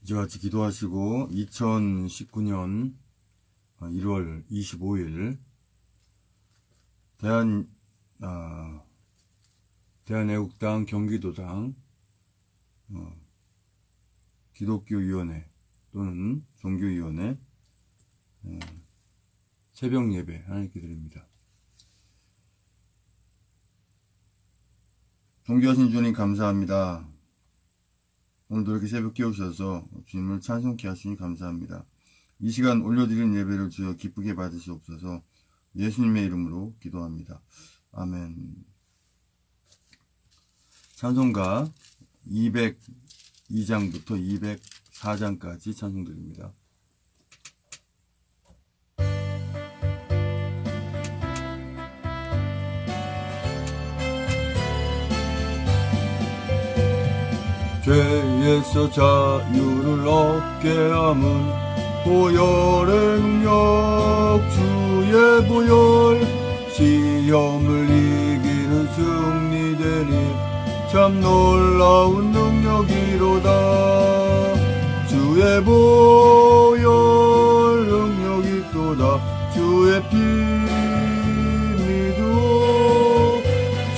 이제 같이 기도하시고 2019년 1월 25일 대한애국당 경기도당 기독교위원회 또는 종교위원회 새벽 예배 하나님께 드립니다. 존귀하신 주님 감사합니다. 오늘도 이렇게 새벽 깨우셔서 주님을 찬송케 하시니 감사합니다. 이 시간 올려드리는 예배를 주여 기쁘게 받으시옵소서. 예수님의 이름으로 기도합니다. 아멘. 찬송가 202장부터 204장까지 찬송드립니다. 죄에서 자유를 얻게 함은 보혈의 능력 주의 보혈 시험을 이기는 승리되니 참 놀라운 능력이로다. 주의 보혈 능력이 또다. 주의 피 믿어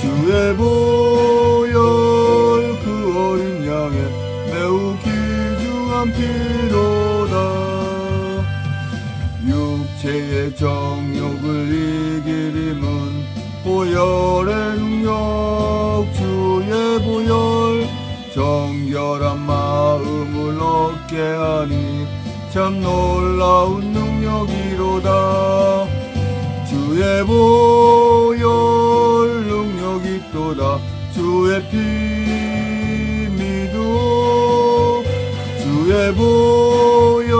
주의 보혈 그 어린 양의 매우 귀중한 피로다. 육체의 정욕을 이기림은 보혈의 능력 주의 보혈 정결한 마음을 얻게 하니 참 놀라운 능력이로다. 주의 보혈 능력이 또다. 주의 피 믿어 주의 보혈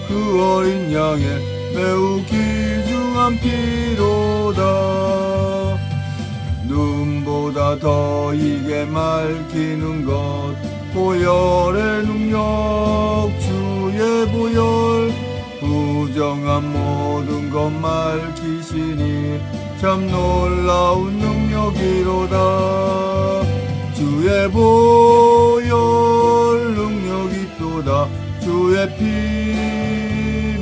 그 어린 양의 매우 귀중한 피로다. 눈보다 더 이게 맑히는 것 보혈의 능력 주의 보혈 부정한 모든 것 맑히시니 참 놀라운 능력이로다. 주의 보혈 능력이 또다. 주의 피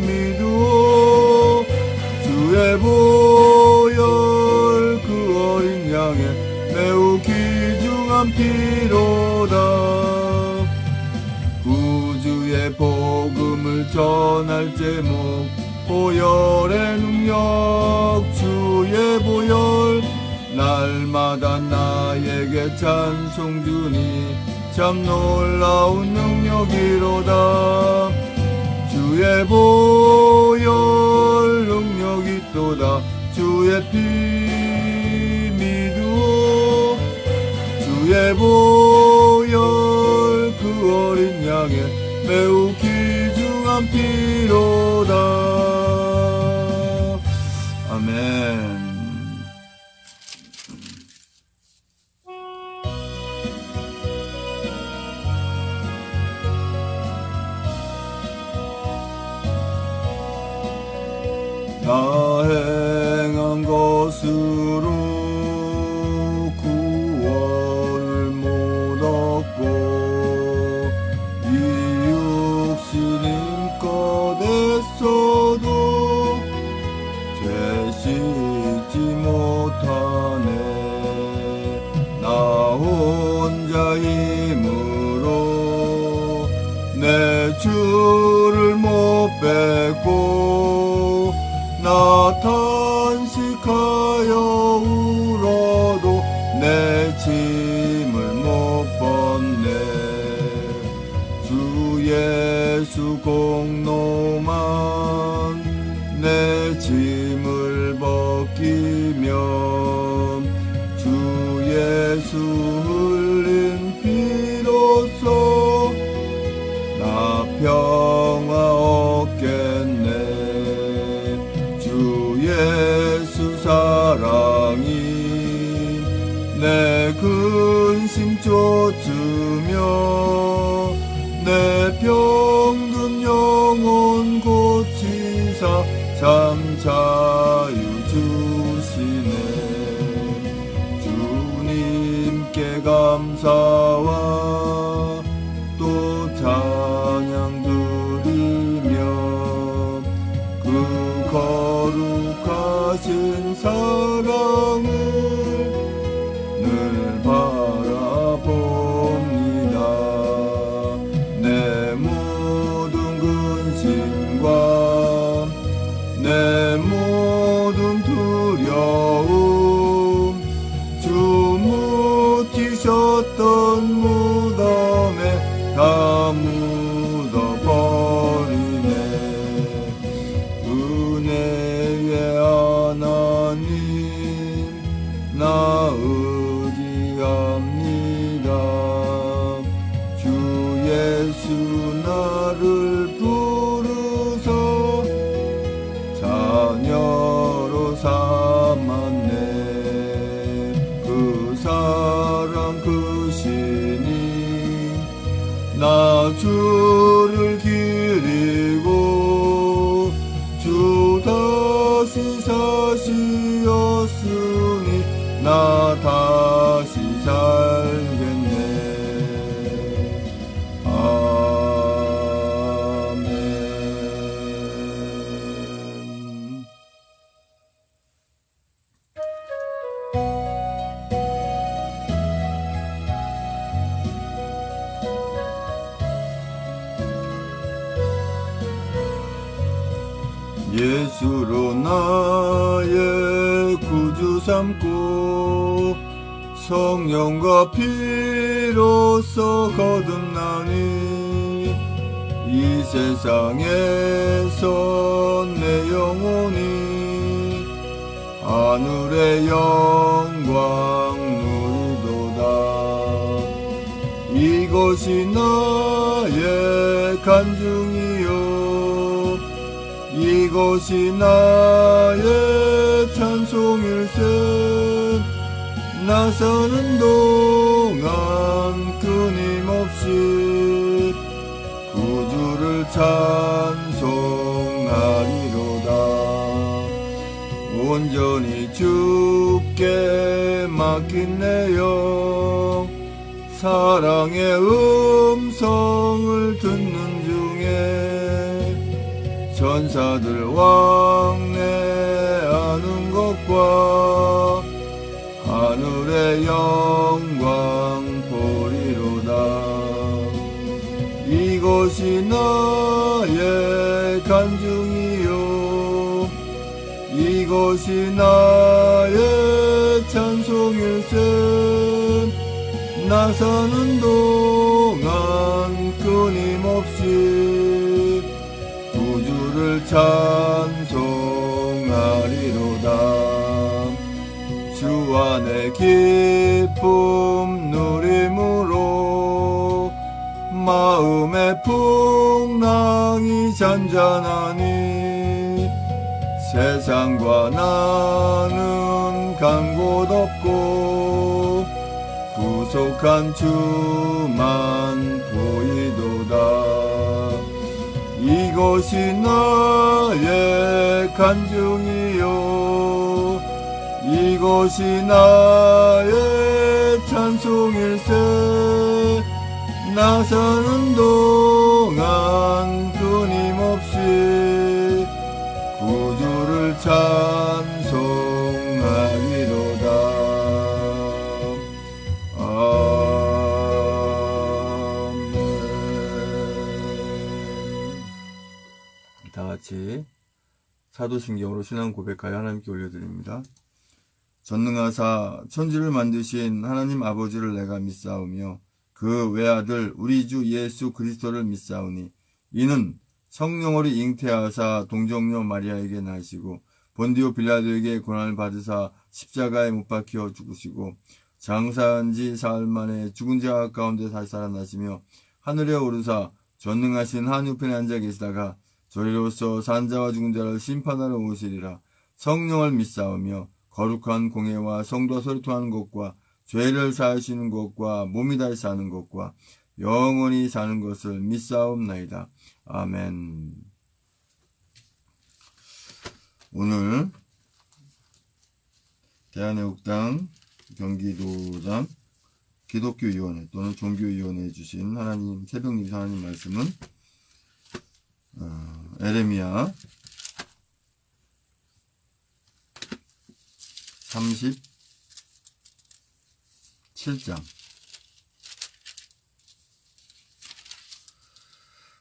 믿어 주의 보혈 그 어린 양의 매우 귀중한 피로다. 구주의 복음을 전할 제목 보혈의 능력 주의 보혈 날마다 나에게 찬송 주니 참 놀라운 능력이로다. 주의 보혈 능력이 또다. 주의 피 믿어 주의 보혈 그 어린 양의 매우 귀중한 피로다. 아멘. 나 행한 것으로 구원을 못 얻고 이 육신인 것 애써도 죄 씻지 못하네. 나 혼자 힘으로 내 주를 못 뵙고 나 탄식하여 울어도 내 짐을 못 벗네. 주 예수 공로만 내 짐을 벗기면 주 예수 흘린 피로써 나 평화 얻겠네. 예수 사랑이 내 근심 쫓으며 내 병든 영혼 고치사 참 자유 주시네. 주님께 감사와 또 땅을 늘 바라봅니다. 내 모든 근심과 내 모든 두려움 주 묻히셨던 무덤에 다 묻어버리네. 은혜의 하나님 나 의지합니다. 주 예수 나를 부르사 자녀로 삼았네. 그 사랑 그 신이 나 주를 기리고 주 다시 사시었으니 나 다시 살겠네. 아멘. 예수로 나의 구주 삼고 성령과 피로써 거듭나니 이 세상에서 내 영혼이 하늘의 영광 누리도다. 이것이 나의 간증이요 이것이 나의 찬송일세. 나 사는 동안 끊임없이 구주를 찬송하리로다. 온전히 주께 맡긴 내 영 사랑의 음성을 듣는 중에 천사들 왕래하는 것과 하늘의 영광 보리로다. 이것이 나의 간증이요 이것이 나의 찬송일세. 나 사는 동안 끊임없이 구주를 찬송하리로다. 주 안에 기쁨 누림으로 마음의 풍랑이 잔잔하니 세상과 나는 간 곳 없고 구속한 주만 보이도다. 이것이 나의 간증이요 이것이 나의 찬송일세. 나 사는 동안 끊임없이 구주를 찬송하리로다. 다같이 사도신경으로 신앙 고백하여 하나님께 올려드립니다. 전능하사 천지를 만드신 하나님 아버지를 내가 믿사오며 그 외아들 우리 주 예수 그리스도를 믿사오니 이는 성령으로 잉태하사 동정녀 마리아에게 나시고 본디오 빌라도에게 고난을 받으사 십자가에 못 박혀 죽으시고 장사한 지 사흘 만에 죽은 자 가운데 다시 살아나시며 하늘에 오르사 전능하신 한우편에 앉아 계시다가 저리로서 산자와 죽은 자를 심판하러 오시리라. 성령을 믿사오며 거룩한 공회와 성도와 소리통하는 것과 죄를 사하시는 것과 몸이 다시 사는 것과 영원히 사는 것을 믿사옵나이다. 아멘. 오늘 대한애국당 경기도장 기독교위원회 또는 종교위원회에 주신 하나님 새벽 예배 하나님 말씀은 에레미야 37장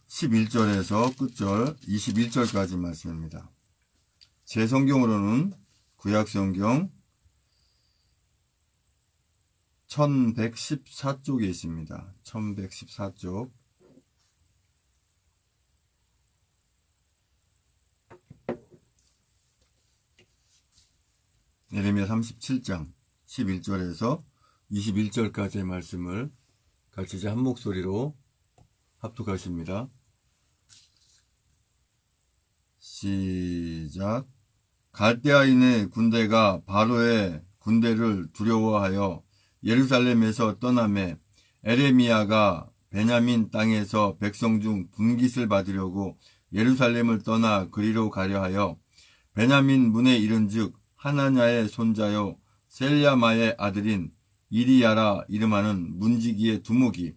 11절에서 끝절 21절까지 말씀입니다. 제 성경으로는 구약성경 1114쪽에 있습니다. 1114쪽 예레미야 37장 11절에서 21절까지의 말씀을 같이 이제 한 목소리로 합독하십니다. 시작. 갈대아인의 군대가 바로의 군대를 두려워하여 예루살렘에서 떠나매 에레미야가 베냐민 땅에서 백성 중 분깃을 받으려고 예루살렘을 떠나 그리로 가려 하여 베냐민 문에 이른즉 하나냐의 손자요 셀야마의 아들인 이리야라 이름하는 문지기의 두목이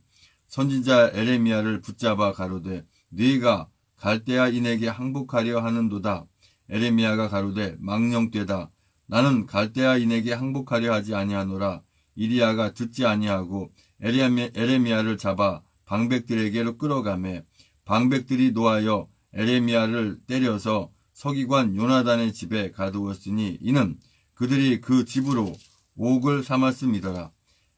선지자 에레미야를 붙잡아 가로되 네가 갈대아인에게 항복하려 하는도다. 에레미야가 가로되 망령되다. 나는 갈대아인에게 항복하려 하지 아니하노라. 이리야가 듣지 아니하고 에레미야를 잡아 방백들에게로 끌어가매 방백들이 노하여 에레미야를 때려서 서기관 요나단의 집에 가두었으니 이는 그들이 그 집으로 옥을 삼았음이더라.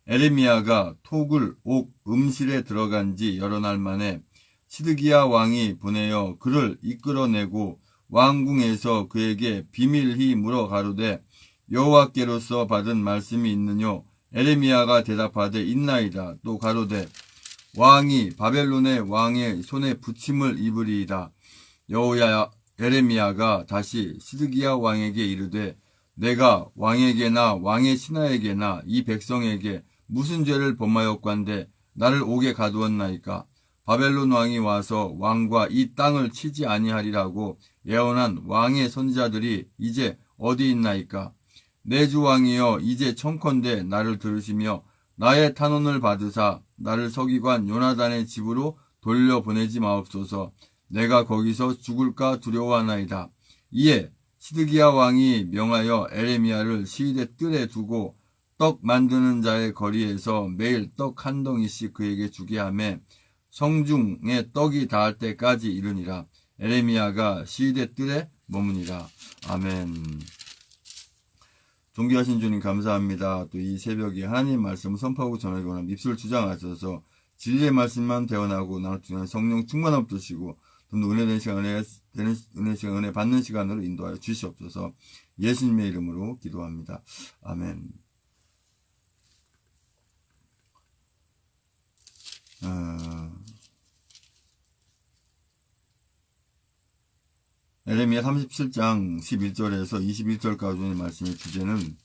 에레미야가 톡을 옥 음실에 들어간 지 여러 날 만에 시드기야 왕이 보내어 그를 이끌어내고 왕궁에서 그에게 비밀히 물어 가로되 여호와께로서 받은 말씀이 있느뇨? 에레미야가 대답하되 있나이다. 또 가로되 왕이 바벨론의 왕의 손에 붙임을 입으리이다. 에레미야가 다시 시드기야 왕에게 이르되 내가 왕에게나 왕의 신하에게나 이 백성에게 무슨 죄를 범하였건대 나를 옥에 가두었나이까? 바벨론 왕이 와서 왕과 이 땅을 치지 아니하리라고 예언한 왕의 선지자들이 이제 어디 있나이까? 내 주 왕이여 이제 청컨대 나를 들으시며 나의 탄원을 받으사 나를 서기관 요나단의 집으로 돌려보내지 마옵소서. 내가 거기서 죽을까 두려워하나이다. 이에 시드기야 왕이 명하여 에레미야를 시위대 뜰에 두고 떡 만드는 자의 거리에서 매일 떡 한 덩이씩 그에게 주게 하매 성중에 떡이 닿을 때까지 이르니라. 에레미야가 시위대 뜰에 머무니라. 아멘. 존귀하신 주님 감사합니다. 또 이 새벽에 하나님 말씀을 선포하고 전하기 원하는 입술을 주장하셔서 진리의 말씀만 대원하고 나눌 수 있는 성령 충만함 주시고 좀 더 은혜된 시간에 은혜 받는 시간으로 인도하여 주시옵소서. 예수님의 이름으로 기도합니다. 아멘. 에레미야 37장 11절에서 21절까지의 말씀의 주제는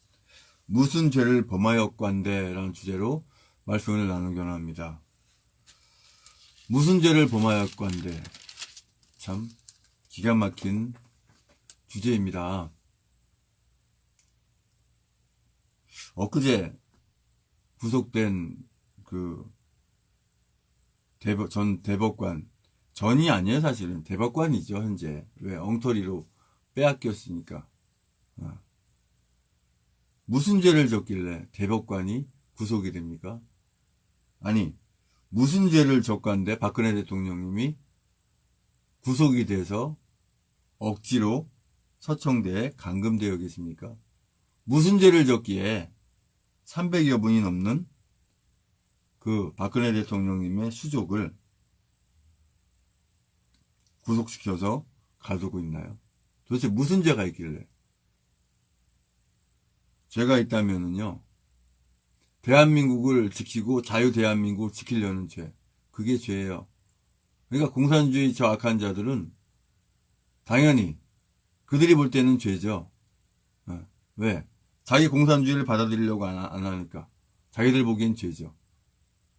무슨 죄를 범하였건대 라는 주제로 말씀을 나누기 원합니다. 무슨 죄를 범하였건대, 참 기가 막힌 주제입니다. 엊그제 구속된 전 대법관, 전이 아니에요 사실은 대법관이죠 현재. 왜? 엉터리로 빼앗겼으니까. 무슨 죄를 졌길래 대법관이 구속이 됩니까? 아니 무슨 죄를 졌건데 박근혜 대통령님이 구속이 돼서 억지로 서청대에 감금되어 계십니까? 무슨 죄를 졌기에 300여 분이 넘는 그 박근혜 대통령님의 수족을 구속시켜서 가두고 있나요? 도대체 무슨 죄가 있길래? 죄가 있다면은요, 대한민국을 지키고 자유대한민국을 지키려는 죄, 그게 죄예요. 그러니까 공산주의 저 악한 자들은 당연히 그들이 볼 때는 죄죠. 왜? 자기 공산주의를 받아들이려고 안 하니까. 자기들 보기엔 죄죠.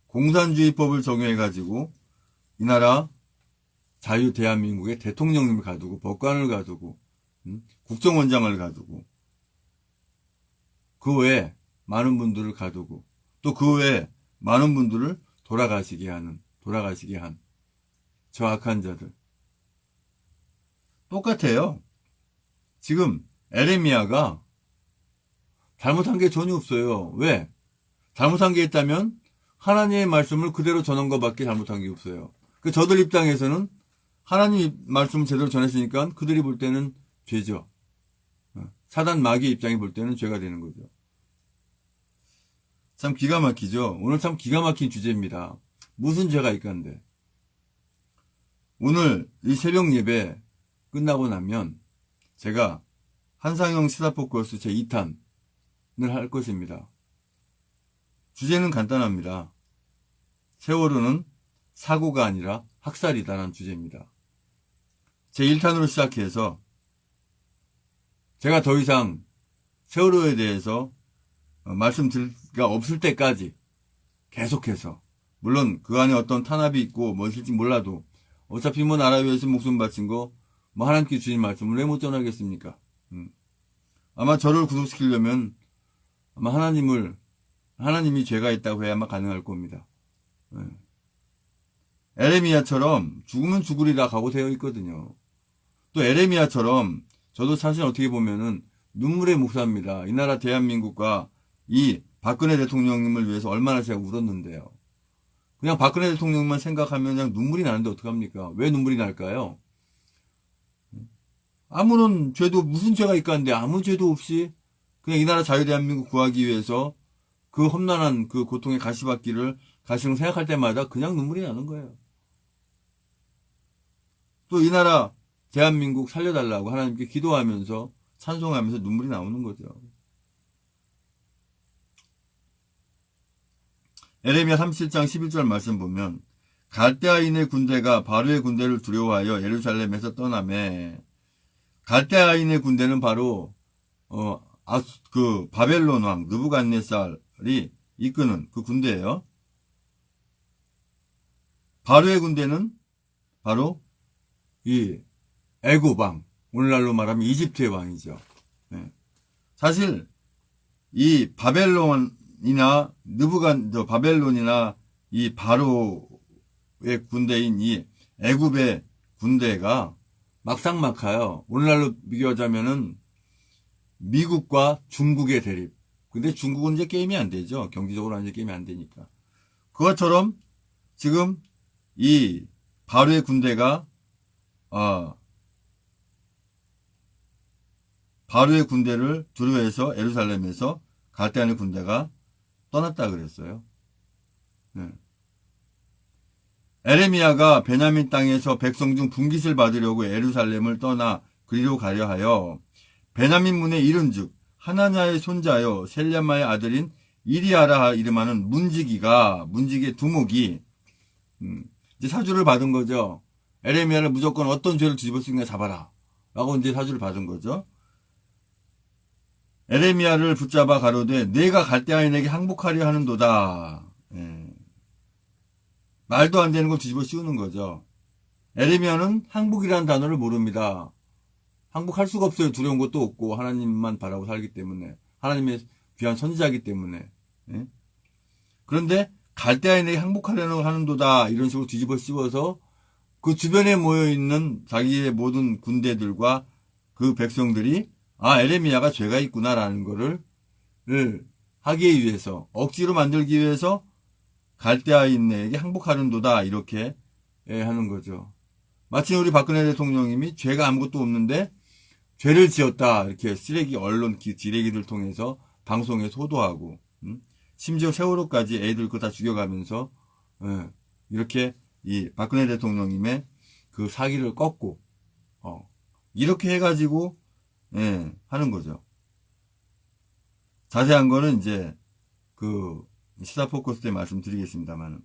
공산주의법을 적용해가지고 이 나라 자유대한민국의 대통령님을 가두고 법관을 가두고 국정원장을 가두고 그 외에 많은 분들을 가두고 또 그 외에 많은 분들을 돌아가시게 한 저 악한 자들. 똑같아요. 지금 에레미야가 잘못한 게 전혀 없어요. 왜? 잘못한 게 있다면 하나님의 말씀을 그대로 전한 것밖에 잘못한 게 없어요. 그 저들 입장에서는 하나님 말씀을 제대로 전했으니까 그들이 볼 때는 죄죠. 사단 마귀의 입장에 볼 때는 죄가 되는 거죠. 참 기가 막히죠. 오늘 참 기가 막힌 주제입니다. 무슨 죄가 있간데. 오늘 이 새벽 예배 끝나고 나면 제가 한상영 시사포커스 제2탄을 할 것입니다. 주제는 간단합니다. 세월호는 사고가 아니라 학살이다라는 주제입니다. 제1탄으로 시작해서 제가 더 이상 세월호에 대해서 말씀드릴 가 없을 때까지 계속해서, 물론 그 안에 어떤 탄압이 있고 무엇일지 몰라도 어차피 뭐 나라 위해서 목숨 바친 거 뭐 하나님께 주신 말씀을 왜 못 전하겠습니까? 아마 저를 구속시키려면 아마 하나님이 죄가 있다고 해야만 가능할 겁니다. 에레미야처럼 죽으면 죽으리라 각오되어 있거든요. 또 에레미야처럼 저도 사실 어떻게 보면은 눈물의 목사입니다. 이 나라 대한민국과 이 박근혜 대통령님을 위해서 얼마나 제가 울었는데요. 그냥 박근혜 대통령만 생각하면 그냥 눈물이 나는데 어떡합니까? 왜 눈물이 날까요? 아무런 죄도, 무슨 죄가 있간데 아무 죄도 없이 그냥 이 나라 자유대한민국 구하기 위해서 그 험난한 그 고통의 가시밭길을 가시는 생각할 때마다 그냥 눈물이 나는 거예요. 또 이 나라 대한민국 살려달라고 하나님께 기도하면서 찬송하면서 눈물이 나오는 거죠. 에레미야 37장 11절 말씀 보면 갈대아인의 군대가 바로의 군대를 두려워하여 예루살렘에서 떠나매. 갈대아인의 군대는 바로 그 바벨론 왕 느부갓네살이 이끄는 그 군대예요. 바로의 군대는 바로 이 애굽 왕, 오늘날로 말하면 이집트의 왕이죠. 사실 이 바벨론이나 바벨론이나 이 바로의 군대인 이 애굽의 군대가 막상막하요. 오늘날로 비교하자면은 미국과 중국의 대립. 근데 중국은 이제 게임이 안 되죠. 경제적으로 이제 게임이 안 되니까. 그것처럼 지금 이 바로의 군대가 바로의 군대를 두려워해서 예루살렘에서 갈대아인의 군대가 떠났다 그랬어요. 네. 에레미야가 베냐민 땅에서 백성 중 분깃을 받으려고 예루살렘을 떠나 그리로 가려 하여 베냐민 문에 이른즉 하나냐의 손자여 셀레마의 아들인 이리야라 이름하는 문지기의 두목이 이제 사주를 받은 거죠. 에레미야를 무조건 어떤 죄를 뒤집을 수 있냐 잡아라 라고 이제 사주를 받은 거죠. 에레미야를 붙잡아 가로되 내가 갈대아인에게 항복하려 하는도다. 말도 안 되는 걸 뒤집어 씌우는 거죠. 에레미야는 항복이라는 단어를 모릅니다. 항복할 수가 없어요. 두려운 것도 없고 하나님만 바라고 살기 때문에, 하나님의 귀한 선지자이기 때문에. 그런데 갈대아인에게 항복하려는 하는도다 이런 식으로 뒤집어 씌워서 그 주변에 모여있는 자기의 모든 군대들과 그 백성들이 에레미야가 죄가 있구나라는 거를 하기 위해서, 억지로 만들기 위해서 갈대아인에게 항복하는도다 이렇게 하는 거죠. 마치 우리 박근혜 대통령님이 죄가 아무것도 없는데 죄를 지었다 이렇게 쓰레기 언론 지레기들 통해서 방송에 소도하고 심지어 세월호까지 애들 그거 다 죽여가면서 이렇게 이 박근혜 대통령님의 그 사기를 꺾고 이렇게 해가지고 하는 거죠. 자세한 거는 이제 그 시사 포커스 때 말씀드리겠습니다만,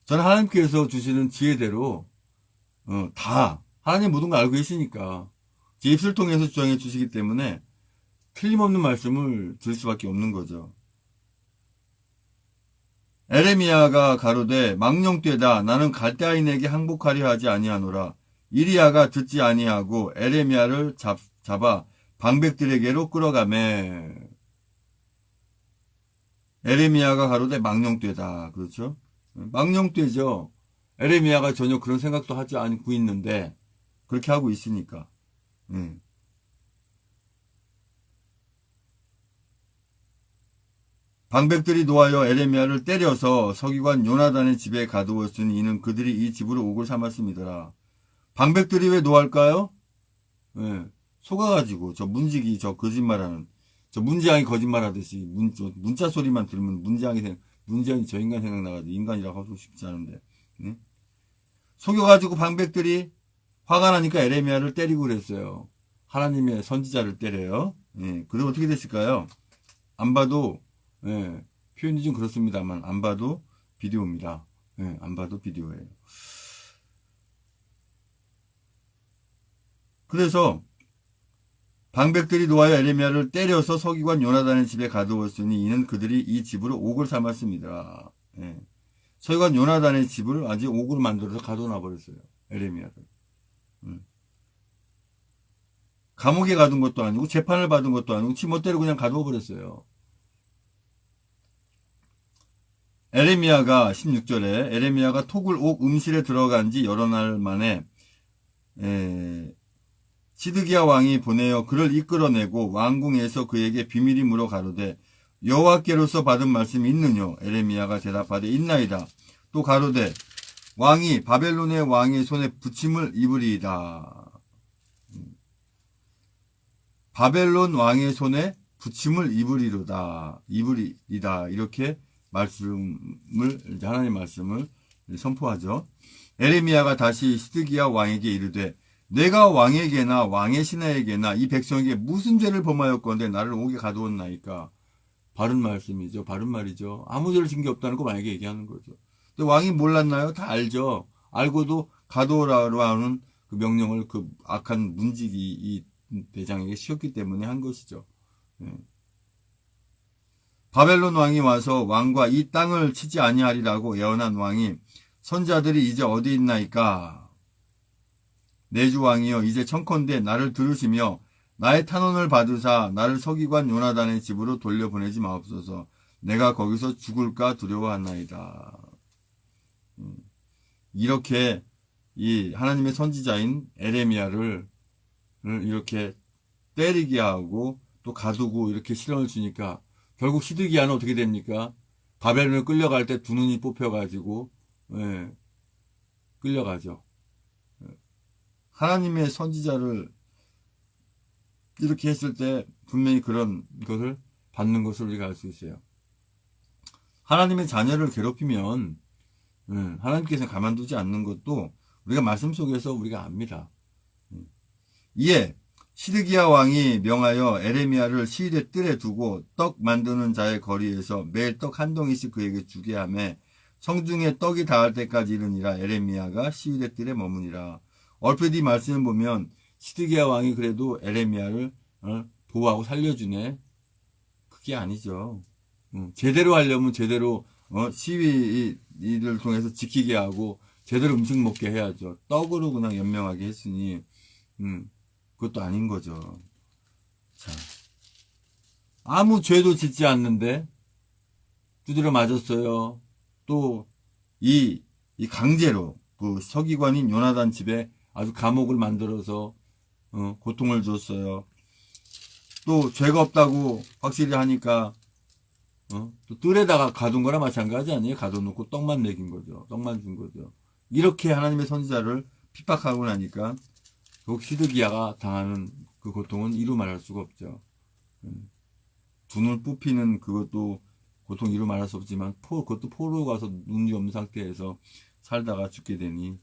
저는 하나님께서 주시는 지혜대로 다 하나님 모든 걸 알고 계시니까 제 입술 통해서 주장해 주시기 때문에 틀림없는 말씀을 드릴 수밖에 없는 거죠. 에레미야가 가로되 망령되다 나는 갈대아인에게 항복하려 하지 아니하노라. 이리야가 듣지 아니하고 에레미야를 잡아 방백들에게로 끌어가매. 에레미야가 가로되 망령되다. 그렇죠? 망령되죠. 에레미야가 전혀 그런 생각도 하지 않고 있는데 그렇게 하고 있으니까. 방백들이 노하여 에레미야를 때려서 서기관 요나단의 집에 가두었으니 이는 그들이 이 집으로 옥을 삼았습니다. 방백들이 왜 노할까요? 예, 속아가지고 저 문지기 저 거짓말하는 저 문지양이 거짓말하듯이 문자 소리만 들으면 문지양이 저 인간 생각나가지고 인간이라고 하고 싶지 않은데 예? 속여가지고 방백들이 화가 나니까 에레미야를 때리고 그랬어요. 하나님의 선지자를 때려요. 예, 그리고 어떻게 됐을까요? 안 봐도 예, 표현이 좀 그렇습니다만 안 봐도 비디오입니다. 예, 안 봐도 비디오예요. 그래서 방백들이 노하여 에레미야를 때려서 서기관 요나단의 집에 가두었으니 이는 그들이 이 집으로 옥을 삼았습니다. 예. 서기관 요나단의 집을 아주 옥으로 만들어서 가둬놔 버렸어요. 에레미야를. 감옥에 가둔 것도 아니고 재판을 받은 것도 아니고 지멋대로 그냥 가두어 버렸어요. 에레미야가 16절에 에레미야가 톡을 옥 음실에 들어간 지 여러 날 만에 시드기야 왕이 보내어 그를 이끌어내고 왕궁에서 그에게 비밀이 물어 가로되 여호와께로서 받은 말씀이 있느뇨? 에레미야가 대답하되 있나이다. 또 가로되 왕이 바벨론의 왕의 손에 붙임을 입으리이다. 바벨론 왕의 손에 붙임을 입으리로다. 입으리이다. 이렇게 하나님의 말씀을 선포하죠. 에레미야가 다시 시드기야 왕에게 이르되 내가 왕에게나 왕의 신하에게나 이 백성에게 무슨 죄를 범하였건대 나를 옥에 가두었나이까. 바른 말씀이죠. 바른 말이죠. 아무 죄를 진 게 없다는 거 만약에 얘기하는 거죠. 근데 왕이 몰랐나요? 다 알죠. 알고도 가두어라고 하는 그 명령을 그 악한 문지기 이 대장에게 씌웠기 때문에 한 것이죠. 예. 바벨론 왕이 와서 왕과 이 땅을 치지 아니하리라고 예언한 왕이 선자들이 이제 어디 있나이까. 내 주 왕이여 이제 청컨대 나를 들으시며 나의 탄원을 받으사 나를 서기관 요나단의 집으로 돌려보내지 마옵소서. 내가 거기서 죽을까 두려워하나이다. 이렇게 이 하나님의 선지자인 에레미야를 이렇게 때리게 하고 또 가두고 이렇게 시련을 주니까 결국 시드기야는 어떻게 됩니까? 바벨론을 끌려갈 때 두 눈이 뽑혀가지고 끌려가죠. 하나님의 선지자를 이렇게 했을 때 분명히 그런 것을 받는 것을 우리가 알 수 있어요. 하나님의 자녀를 괴롭히면 하나님께서 가만두지 않는 것도 우리가 말씀 속에서 우리가 압니다. 이에 시드기야 왕이 명하여 에레미야를 시위대 뜰에 두고 떡 만드는 자의 거리에서 매일 떡 한 덩이씩 그에게 주게 하며 성중에 떡이 닿을 때까지 이르니라. 에레미야가 시위대 뜰에 머무니라. 얼핏 이 말씀을 보면 시드기야 왕이 그래도 에레미야를 보호하고 살려주네. 그게 아니죠. 제대로 하려면 제대로 시위를 통해서 지키게 하고 제대로 음식 먹게 해야죠. 떡으로 그냥 연명하게 했으니 그것도 아닌 거죠. 자, 아무 죄도 짓지 않는데 두드려 맞았어요. 또 이 강제로 그 서기관인 요나단 집에 아주 감옥을 만들어서 고통을 줬어요. 또 죄가 없다고 확실히 하니까 또 뜰에다가 가둔 거나 마찬가지 아니에요? 가둬놓고 떡만 먹인 거죠. 떡만 준 거죠. 이렇게 하나님의 선지자를 핍박하고 나니까 더욱 시드기야가 당하는 그 고통은 이루 말할 수가 없죠. 두 눈 뽑히는 그것도 고통 이루 말할 수 없지만 그것도 포로 가서 눈이 없는 상태에서 살다가 죽게 되니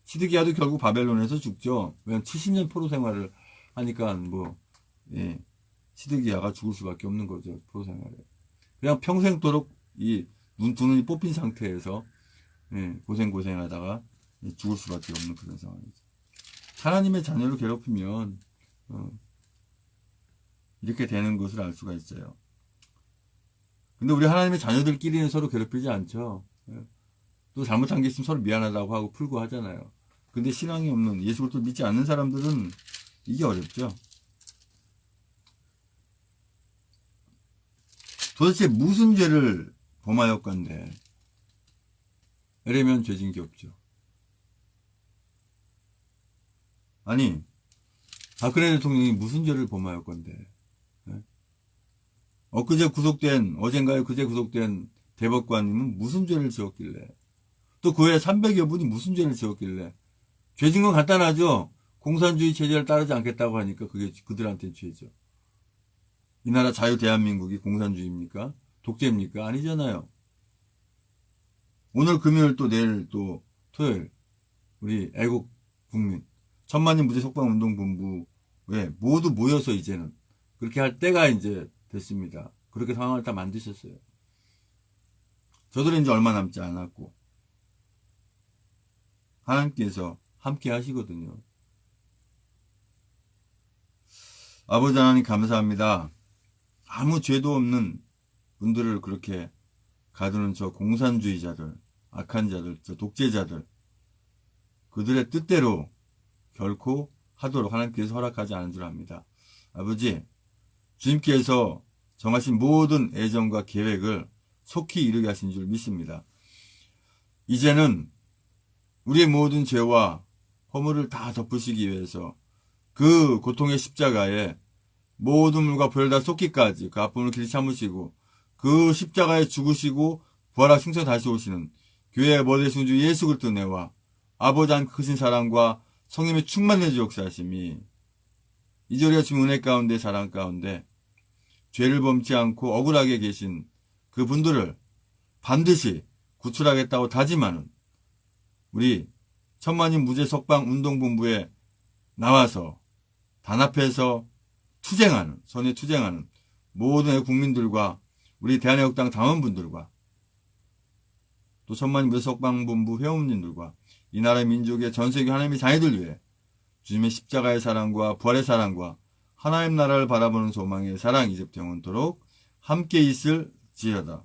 시드기야도 결국 바벨론에서 죽죠. 왜냐면 70년 포로 생활을 하니까 시드기야가 죽을 수밖에 없는 거죠. 포로 생활에. 그냥 평생도록 두 눈이 뽑힌 상태에서 고생하다가 죽을 수밖에 없는 그런 상황이죠. 하나님의 자녀를 괴롭히면 이렇게 되는 것을 알 수가 있어요. 근데 우리 하나님의 자녀들끼리는 서로 괴롭히지 않죠. 또 잘못한 게 있으면 서로 미안하다고 하고 풀고 하잖아요. 근데 신앙이 없는 예수 그리스도를 믿지 않는 사람들은 이게 어렵죠. 도대체 무슨 죄를 범하였건데 이러면 죄진 게 없죠. 아니 박근혜 대통령이 무슨 죄를 범하였건데 어젠가에 그제 구속된 대법관님은 무슨 죄를 지었길래, 또 그 외에 300여 분이 무슨 죄를 지었길래. 죄진 건 간단하죠. 공산주의 체제를 따르지 않겠다고 하니까 그게 그들한테는 죄죠. 이 나라 자유 대한민국이 공산주의입니까? 독재입니까? 아니잖아요. 오늘 금요일 또 내일 또 토요일 우리 애국 국민 천만인 무죄 석방운동본부에 모두 모여서 이제는 그렇게 할 때가 이제 됐습니다. 그렇게 상황을 다 만드셨어요. 저들은 이제 얼마 남지 않았고 하나님께서 함께 하시거든요. 아버지 하나님 감사합니다. 아무 죄도 없는 분들을 그렇게 가두는 저 공산주의자들, 악한 자들, 저 독재자들, 그들의 뜻대로 결코 하도록 하나님께서 허락하지 않은 줄 압니다. 아버지, 주님께서 정하신 모든 애정과 계획을 속히 이루게 하신 줄 믿습니다. 이제는 우리의 모든 죄와 허물을 다 덮으시기 위해서 그 고통의 십자가에 모든 물과 불을 다 쏟기까지 그 아픔을 길이 참으시고 그 십자가에 죽으시고 부활하 승천 다시 오시는 교회의 머대신 주 예수 그리스도 은혜와 아버지 한 크신 사랑과 성령의 충만의 역사하심이 이제 우리가 지금 은혜 가운데 사랑 가운데 죄를 범치 않고 억울하게 계신 그 분들을 반드시 구출하겠다고 다짐하는 우리 천만인 무죄 석방 운동본부에 나와서 단합해서 투쟁하는, 선에 투쟁하는 모든 국민들과 우리 대한애국당 당원분들과 또 천만인 무죄 석방본부 회원님들과 이 나라의 민족의 전세계 하나님의 자녀들 위해 주님의 십자가의 사랑과 부활의 사랑과 하나님 나라를 바라보는 소망의 사랑 이제부터 영원토록 함께 있을지어다.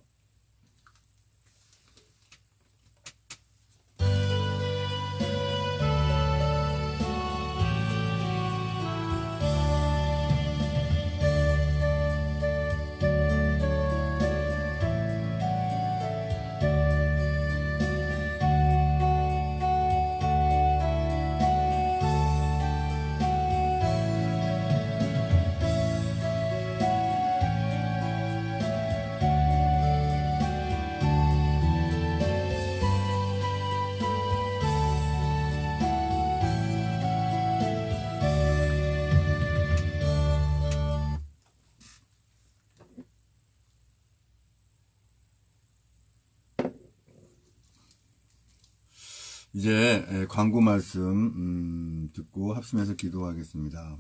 이제 광고 말씀 듣고 합심해서 기도하겠습니다.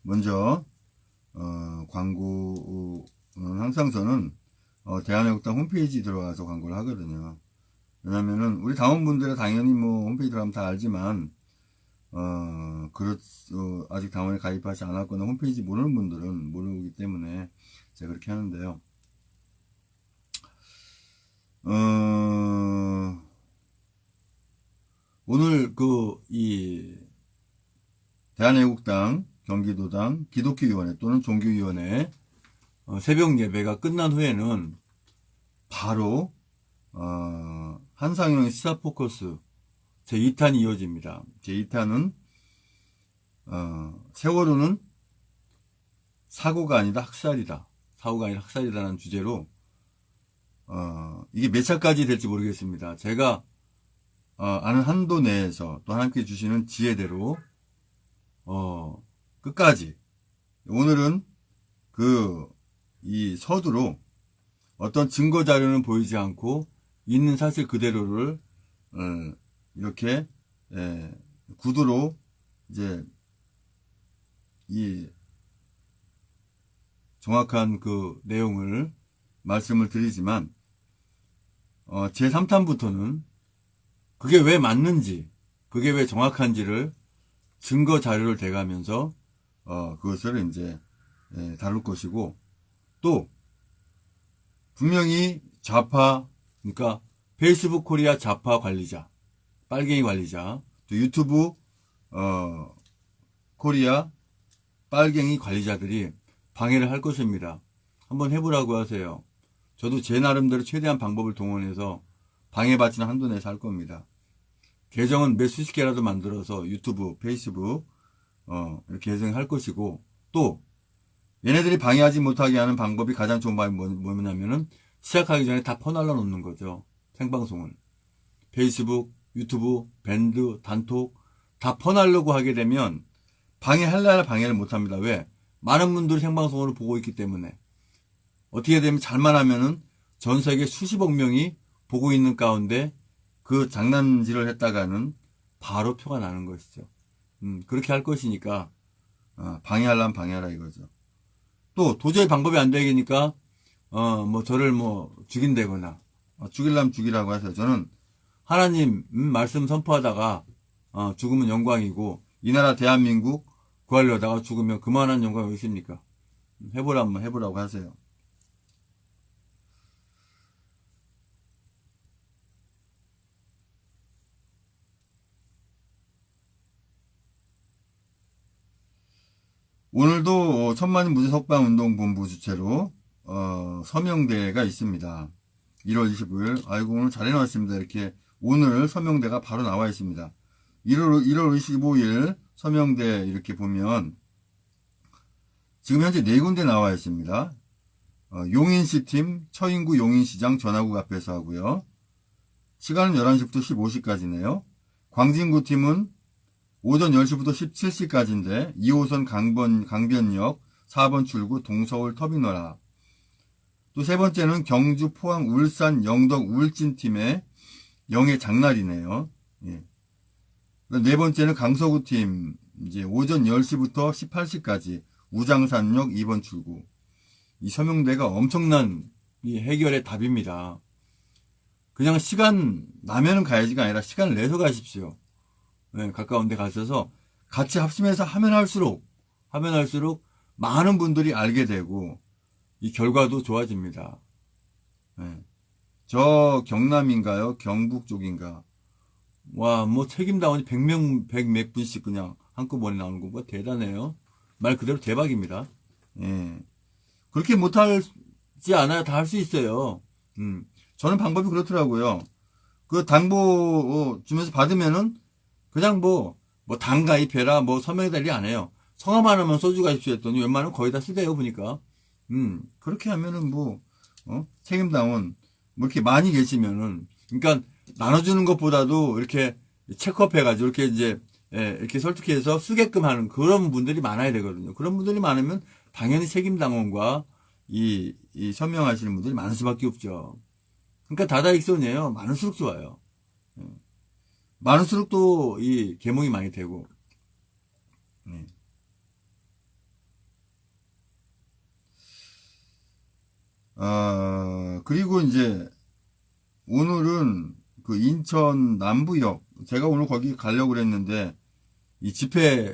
먼저 광고는 항상 저는 대한애국당 홈페이지 들어가서 광고를 하거든요. 왜냐면은 우리 당원분들은 당연히 뭐 홈페이지 들어가면 다 알지만 아직 당원에 가입하지 않았거나 홈페이지 모르는 분들은 모르기 때문에 제가 그렇게 하는데요. 오늘 이 대한애국당, 경기도당, 기독교위원회 또는 종교위원회 새벽 예배가 끝난 후에는 바로 한상영의 시사포커스 제2탄이 이어집니다. 제2탄은 세월호는 사고가 아니다 학살이다. 사고가 아니라 학살이다라는 주제로 이게 몇 차까지 될지 모르겠습니다. 제가 아는 한도 내에서 또 하나님께 주시는 지혜대로 끝까지 오늘은 이 서두로 어떤 증거 자료는 보이지 않고 있는 사실 그대로를 이렇게 구두로 이제 이 정확한 그 내용을 말씀을 드리지만 제3탄부터는 그게 왜 맞는지, 그게 왜 정확한지를 증거 자료를 대가면서 그것을 이제 다룰 것이고, 또 분명히 좌파, 그러니까 페이스북 코리아 좌파 관리자, 빨갱이 관리자, 또 유튜브 코리아 빨갱이 관리자들이 방해를 할 것입니다. 한번 해보라고 하세요. 저도 제 나름대로 최대한 방법을 동원해서 방해받지는 한도 내에서 할 겁니다. 계정은 몇 수십 개라도 만들어서 유튜브, 페이스북 이렇게 계정할 것이고, 또 얘네들이 방해하지 못하게 하는 방법이 가장 좋은 방법이 뭐냐면은 시작하기 전에 다 퍼날라 놓는 거죠. 생방송을. 페이스북, 유튜브, 밴드, 단톡 다 퍼나려고 하게 되면 방해하려면 방해를 못합니다. 왜? 많은 분들이 생방송으로 보고 있기 때문에. 어떻게 되면 잘만 하면은 전 세계 수십억 명이 보고 있는 가운데 그 장난질을 했다가는 바로 표가 나는 것이죠. 그렇게 할 것이니까 방해하려면 방해하라 이거죠. 또 도저히 방법이 안 되니까 뭐 저를 뭐 죽인다거나 죽이려면 죽이라고 하세요. 저는 하나님 말씀 선포하다가 죽으면 영광이고 이 나라 대한민국 구하려다가 죽으면 그만한 영광이 어디 있습니까? 해보라면 해보라고 하세요. 오늘도 천만인 무죄석방운동본부 주최로 서명대회가 있습니다. 1월 25일. 아이고 오늘 잘 해놨습니다. 이렇게 오늘 서명대가 바로 나와 있습니다. 1월 25일 서명대 이렇게 보면 지금 현재 4군데 나와 있습니다. 용인시팀 처인구 용인시장 전화국 앞에서 하고요. 시간은 11시부터 15시까지네요. 광진구팀은 오전 10시부터 17시까지인데 2호선 강변역 4번 출구 동서울 터미널 앞. 또 세 번째는 경주, 포항, 울산, 영덕, 울진팀의 영예 장날이네요. 예. 네 번째는 강서구팀 이제 오전 10시부터 18시까지 우장산역 2번 출구. 이 서명대가 엄청난 이 해결의 답입니다. 그냥 시간 나면은 가야지가 아니라 시간을 내서 가십시오. 네, 가까운 데 가셔서 같이 합심해서 하면 할수록 많은 분들이 알게 되고 이 결과도 좋아집니다. 네. 저 경남인가요? 경북 쪽인가? 와, 뭐 책임다운이 100몇 분씩 그냥 한꺼번에 나오는 거 뭐 대단해요. 말 그대로 대박입니다. 예. 그렇게 못하지 않아요. 다 할 수 있어요. 저는 방법이 그렇더라고요. 그 당보 주면서 받으면은 그냥 뭐 당 가입해라, 뭐 서명해 달리 안 해요. 성함 하나만 써주 가십시오 했더니 웬만하면 거의 다 쓰대요, 보니까. 그렇게 하면은 책임당원, 뭐 이렇게 많이 계시면은, 그러니까 나눠주는 것보다도 이렇게 체크업 해가지고 이렇게 이제, 이렇게 설득해서 쓰게끔 하는 그런 분들이 많아야 되거든요. 그런 분들이 많으면 당연히 책임당원과 이 서명하시는 분들이 많을 수밖에 없죠. 그러니까 다다익선이에요. 많을수록 좋아요. 많을수록 또 이 계몽이 많이 되고. 네. 그리고 이제 오늘은 그 인천 남부역 제가 오늘 거기 가려고 그랬는데 이 집회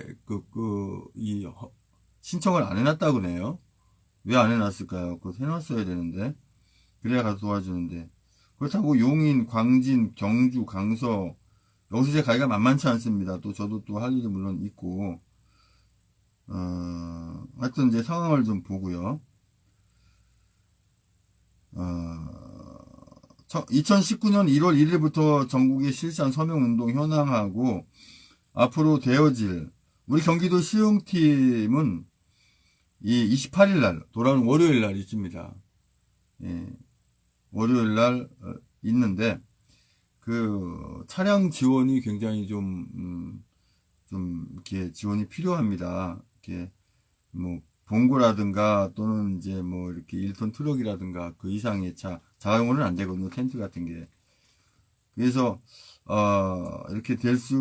이 신청을 안 해놨다고 그러네요. 왜 안 해놨을까요? 그거 해놨어야 되는데 그래야 가서 도와주는데 그렇다고 용인, 광진, 경주, 강서 여기서 제 가기가 만만치 않습니다. 또 저도 또 할 일이 물론 있고 하여튼 이제 상황을 좀 보고요. 2019년 1월 1일부터 전국에 실시한 서명운동 현황하고 앞으로 되어질 우리 경기도 시흥팀은 이 28일날 돌아오는 월요일날 있습니다. 예, 월요일날 있는데 그 차량 지원이 굉장히 좀 이렇게 지원이 필요합니다. 이렇게 뭐 봉고라든가 또는 이제 뭐 이렇게 1톤 트럭이라든가 그 이상의 차 자가용으로는 안 되거든요. 텐트 같은 게. 그래서 이렇게 될 수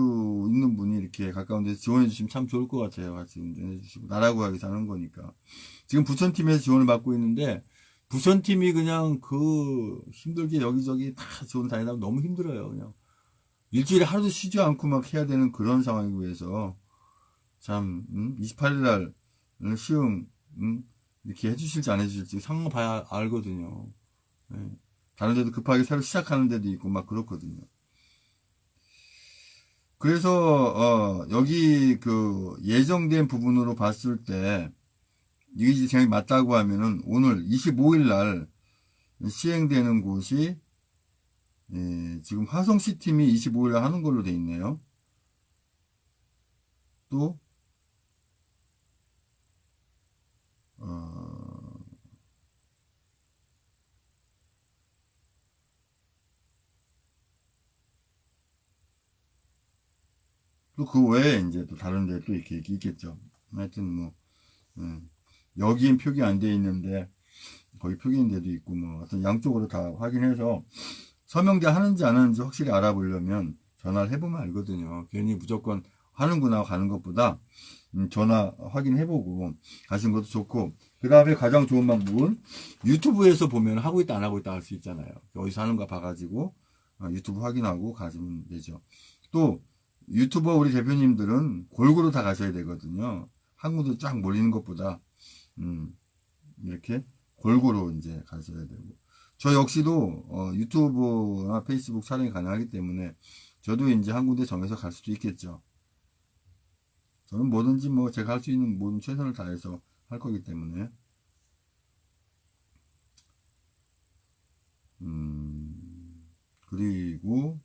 있는 분이 이렇게 가까운 데서 지원해 주시면 참 좋을 것 같아요. 같이 운전해 주시고 나라고 하기 사는 거니까. 지금 부천팀에서 지원을 받고 있는데 부천팀이 그냥 그 힘들게 여기저기 다 지원 다니다 너무 힘들어요. 그냥 일주일에 하루도 쉬지 않고 막 해야 되는 그런 상황이고 해서 참 28일날 시흥 이렇게 해주실지 안 해주실지 상황 봐야 알거든요. 네. 다른 데도 급하게 새로 시작하는 데도 있고 막 그렇거든요. 그래서 여기 그 예정된 부분으로 봤을 때 이게 제가 맞다고 하면은 오늘 25일날 시행되는 곳이 지금 화성시팀이 25일날 하는 걸로 돼 있네요. 또 또 그 외에 이제 또 다른 데 또 이렇게 있겠죠. 하여튼 뭐, 여기엔 표기 안 돼 있는데, 거기 표기인 데도 있고, 뭐, 하여튼 양쪽으로 다 확인해서 서명제 하는지 안 하는지 확실히 알아보려면 전화를 해보면 알거든요. 괜히 무조건 하는구나 가는 것보다 전화 확인해보고 가시는 것도 좋고, 그 다음에 가장 좋은 방법은 유튜브에서 보면 하고 있다 안 하고 있다 할 수 있잖아요. 어디서 하는가 봐가지고 유튜브 확인하고 가시면 되죠. 또 유튜버 우리 대표님들은 골고루 다 가셔야 되거든요. 한 군데 쫙 몰리는 것보다 이렇게 골고루 이제 가셔야 되고, 저 역시도 유튜브나 페이스북 촬영이 가능하기 때문에 저도 이제 한 군데 정해서 갈 수도 있겠죠. 저는 뭐든지 뭐 제가 할 수 있는 모든 최선을 다해서 할 거기 때문에. 그리고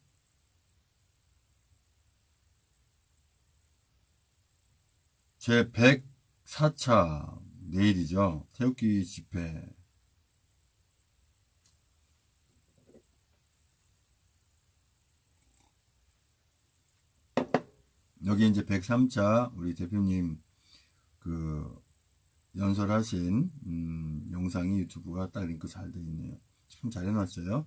제 104차 내일이죠. 태극기 집회. 여기 이제 103차 우리 대표님 그 연설하신 영상이 유튜브가 딱 링크 잘 돼 있네요. 참 잘 해놨어요.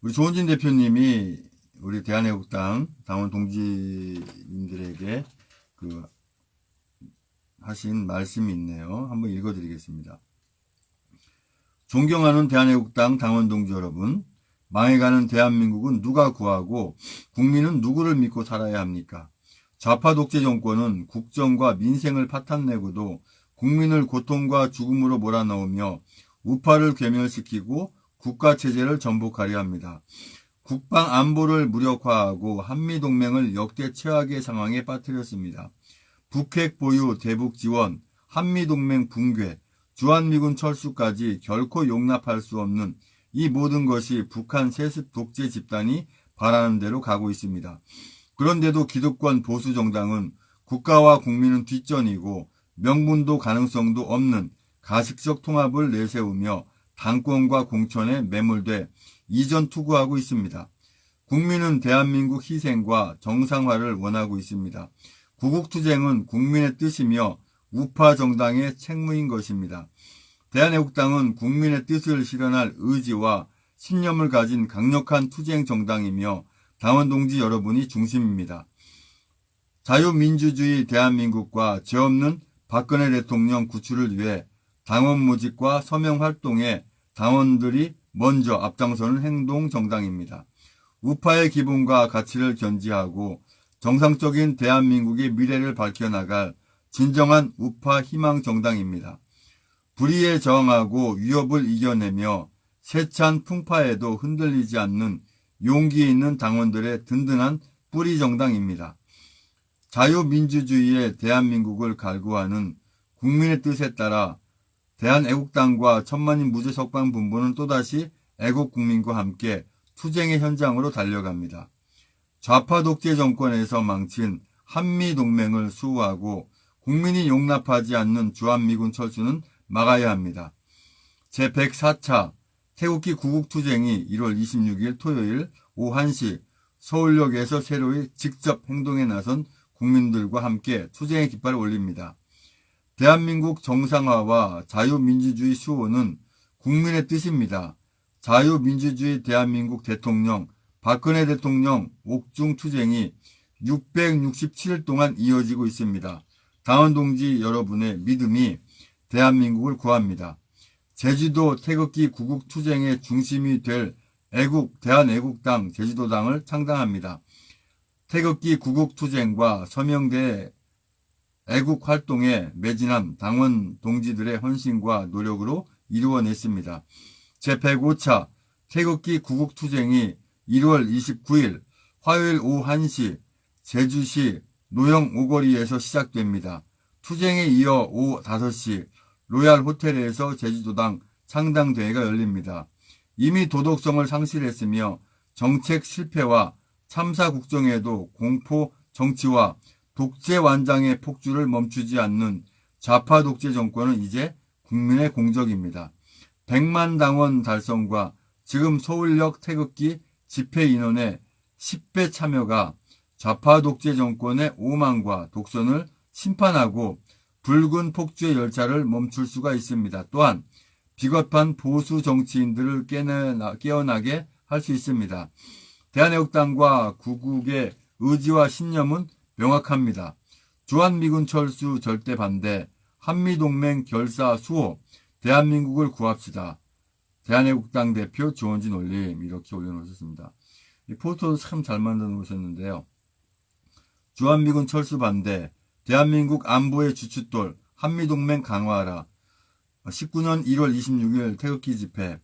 우리 조원진 대표님이 우리 대한애국당 당원 동지님들에게 그 하신 말씀이 있네요. 한번 읽어드리겠습니다. 존경하는 대한애국당 당원 동지 여러분, 망해가는 대한민국은 누가 구하고 국민은 누구를 믿고 살아야 합니까? 좌파 독재 정권은 국정과 민생을 파탄내고도 국민을 고통과 죽음으로 몰아넣으며 우파를 괴멸시키고 국가체제를 전복하려 합니다. 국방 안보를 무력화하고 한미동맹을 역대 최악의 상황에 빠뜨렸습니다. 북핵 보유, 대북 지원, 한미동맹 붕괴, 주한미군 철수까지 결코 용납할 수 없는 이 모든 것이 북한 세습 독재 집단이 바라는 대로 가고 있습니다. 그런데도 기득권 보수정당은 국가와 국민은 뒷전이고 명분도 가능성도 없는 가식적 통합을 내세우며 당권과 공천에 매몰돼 이전 투구하고 있습니다. 국민은 대한민국 희생과 정상화를 원하고 있습니다. 구국투쟁은 국민의 뜻이며 우파 정당의 책무인 것입니다. 대한애국당은 국민의 뜻을 실현할 의지와 신념을 가진 강력한 투쟁 정당이며 당원 동지 여러분이 중심입니다. 자유민주주의 대한민국과 죄 없는 박근혜 대통령 구출을 위해 당원 모집과 서명 활동에 당원들이 먼저 앞장서는 행동 정당입니다. 우파의 기본과 가치를 견지하고 정상적인 대한민국의 미래를 밝혀나갈 진정한 우파 희망 정당입니다. 불의에 저항하고 위협을 이겨내며 세찬 풍파에도 흔들리지 않는 용기 있는 당원들의 든든한 뿌리 정당입니다. 자유민주주의의 대한민국을 갈구하는 국민의 뜻에 따라 대한애국당과 천만인 무죄석방 분부는 또다시 애국국민과 함께 투쟁의 현장으로 달려갑니다. 좌파 독재 정권에서 망친 한미동맹을 수호하고 국민이 용납하지 않는 주한미군 철수는 막아야 합니다. 제104차 태극기 구국투쟁이 1월 26일 토요일 오후 1시 서울역에서 새로이 직접 행동에 나선 국민들과 함께 투쟁의 깃발을 올립니다. 대한민국 정상화와 자유민주주의 수호는 국민의 뜻입니다. 자유민주주의 대한민국 대통령 박근혜 대통령 옥중 투쟁이 667일 동안 이어지고 있습니다. 당원 동지 여러분의 믿음이 대한민국을 구합니다. 제주도 태극기 구국투쟁의 중심이 될 대한애국당 제주도당을 창당합니다. 태극기 구국투쟁과 서명대 애국활동에 매진한 당원 동지들의 헌신과 노력으로 이루어냈습니다. 제105차 태극기 구국투쟁이 1월 29일 화요일 오후 1시 제주시 노영 오거리에서 시작됩니다. 투쟁에 이어 오후 5시 로얄 호텔에서 제주도당 창당대회가 열립니다. 이미 도덕성을 상실했으며 정책 실패와 참사 국정에도 공포 정치와 독재 완장의 폭주를 멈추지 않는 좌파 독재 정권은 이제 국민의 공적입니다. 100만 당원 달성과 지금 서울역 태극기 집회 인원의 10배 참여가 좌파 독재 정권의 오만과 독선을 심판하고 붉은 폭주의 열차를 멈출 수가 있습니다. 또한 비겁한 보수 정치인들을 깨어나게 할 수 있습니다. 대한애국당과 구국의 의지와 신념은 명확합니다. 주한미군 철수 절대 반대, 한미동맹 결사 수호, 대한민국을 구합시다. 대한애국당 대표 주원진 올림 이렇게 올려놓으셨습니다. 이 포스터도 참 잘 만들어 놓으셨는데요. 주한미군 철수 반대, 대한민국 안보의 주춧돌, 한미동맹 강화하라. 19년 1월 26일 태극기 집회,